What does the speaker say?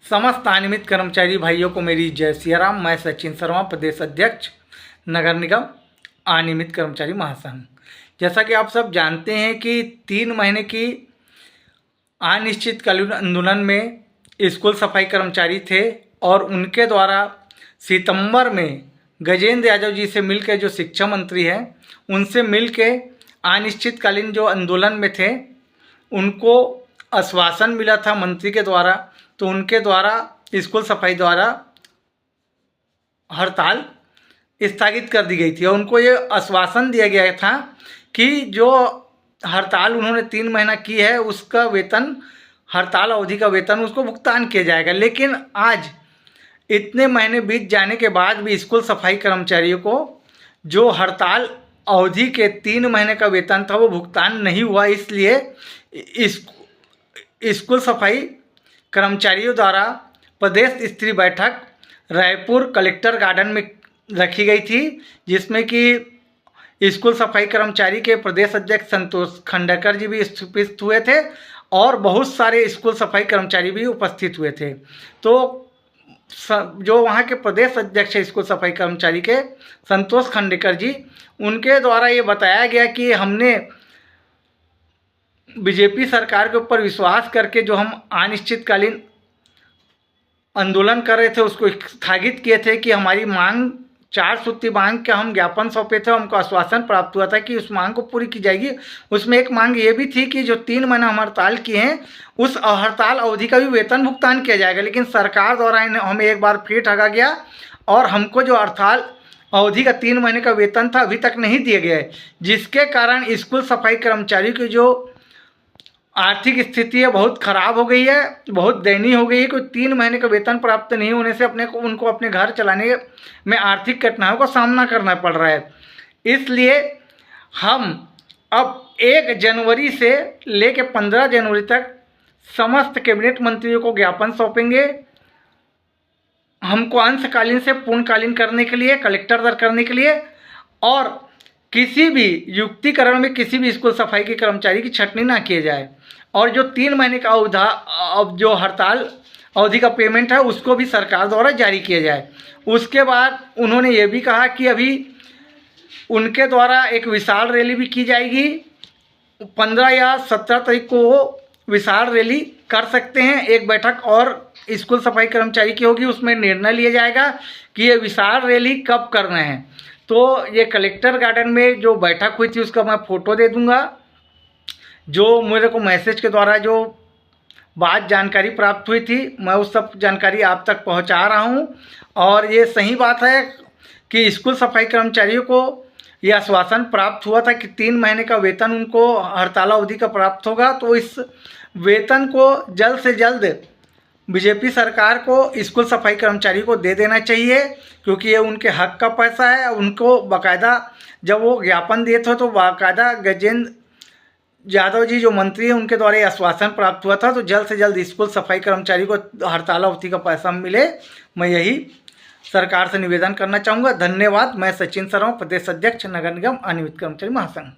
समस्त अनियमित कर्मचारी भाइयों को मेरी जय सिया राम। मैं सचिन शर्मा, प्रदेश अध्यक्ष नगर निगम अनियमित कर्मचारी महासंघ। जैसा कि आप सब जानते हैं कि 3 महीने की अनिश्चितकालीन आंदोलन में स्कूल सफाई कर्मचारी थे और उनके द्वारा सितंबर में गजेंद्र यादव जी से मिलकर, जो शिक्षा मंत्री हैं, उनसे मिलकर अनिश्चितकालीन जो आंदोलन में थे उनको आश्वासन मिला था मंत्री के द्वारा। तो उनके द्वारा स्कूल सफाई द्वारा हड़ताल स्थगित कर दी गई थी और उनको ये आश्वासन दिया गया था कि जो हड़ताल उन्होंने 3 महीना की है उसका वेतन, हड़ताल अवधि का वेतन उसको भुगतान किया जाएगा। लेकिन आज इतने महीने बीत जाने के बाद भी स्कूल सफाई कर्मचारियों को जो हड़ताल अवधि के 3 महीने का वेतन था वो भुगतान नहीं हुआ। इसलिए स्कूल सफाई कर्मचारियों द्वारा प्रदेश स्तरीय बैठक रायपुर कलेक्टर गार्डन में रखी गई थी, जिसमें कि स्कूल सफाई कर्मचारी के प्रदेश अध्यक्ष संतोष खंडेकर जी भी उपस्थित हुए थे और बहुत सारे स्कूल सफाई कर्मचारी भी उपस्थित हुए थे। तो जो वहाँ के प्रदेश अध्यक्ष है स्कूल सफाई कर्मचारी के, संतोष खंडेकर जी, उनके द्वारा ये बताया गया कि हमने बीजेपी सरकार के ऊपर विश्वास करके जो हम अनिश्चितकालीन आंदोलन कर रहे थे उसको स्थगित किए थे कि हमारी मांग 4 सूत्री मांग का हम ज्ञापन सौंपे थे। हमको आश्वासन प्राप्त हुआ था कि उस मांग को पूरी की जाएगी। उसमें एक मांग ये भी थी कि जो 3 महीना हम हड़ताल किए हैं उस हड़ताल अवधि का भी वेतन भुगतान किया जाएगा। लेकिन सरकार द्वारा हमें एक बार फिर ठगा गया और हमको जो हड़ताल अवधि का 3 महीने का वेतन था अभी तक नहीं दिया गया है, जिसके कारण स्कूल सफाई कर्मचारियों की जो आर्थिक स्थिति है बहुत ख़राब हो गई है, बहुत दयनीय हो गई है। कोई 3 महीने का वेतन प्राप्त नहीं होने से उनको अपने घर चलाने में आर्थिक कठिनाइयों का सामना करना पड़ रहा है। इसलिए हम अब 1 जनवरी से लेकर 15 जनवरी तक समस्त कैबिनेट मंत्रियों को ज्ञापन सौंपेंगे। हमको अंशकालीन से पूर्णकालीन करने के लिए, कलेक्टर दर करने के लिए, और किसी भी युक्तिकरण में किसी भी स्कूल सफाई के कर्मचारी की छटनी ना किए जाए और जो 3 महीने का अब जो हड़ताल अवधि का पेमेंट है उसको भी सरकार द्वारा जारी किया जाए। उसके बाद उन्होंने ये भी कहा कि अभी उनके द्वारा एक विशाल रैली भी की जाएगी। 15 या 17 तारीख को वो विशाल रैली कर सकते हैं। एक बैठक और स्कूल सफाई कर्मचारी की होगी, उसमें निर्णय लिया जाएगा कि ये विशाल रैली कब करना है। तो ये कलेक्टर गार्डन में जो बैठक हुई थी उसका मैं फ़ोटो दे दूंगा। जो मेरे को मैसेज के द्वारा जो बात जानकारी प्राप्त हुई थी मैं उस सब जानकारी आप तक पहुंचा रहा हूं। और ये सही बात है कि स्कूल सफाई कर्मचारियों को ये आश्वासन प्राप्त हुआ था कि 3 महीने का वेतन उनको हड़ताल अवधि का प्राप्त होगा। तो इस वेतन को जल्द से जल्द बीजेपी सरकार को स्कूल सफाई कर्मचारी को दे देना चाहिए, क्योंकि ये उनके हक का पैसा है। उनको बाकायदा जब वो ज्ञापन दिए थे तो बाकायदा गजेंद्र यादव जी जो मंत्री हैं उनके द्वारा ये आश्वासन प्राप्त हुआ था। तो जल्द से जल्द स्कूल सफाई कर्मचारी को हड़ताल अवधि का पैसा मिले, मैं यही सरकार से निवेदन करना चाहूँगा। धन्यवाद। मैं सचिन शर्मा, प्रदेश अध्यक्ष नगर निगम अनियमित कर्मचारी महासंघ।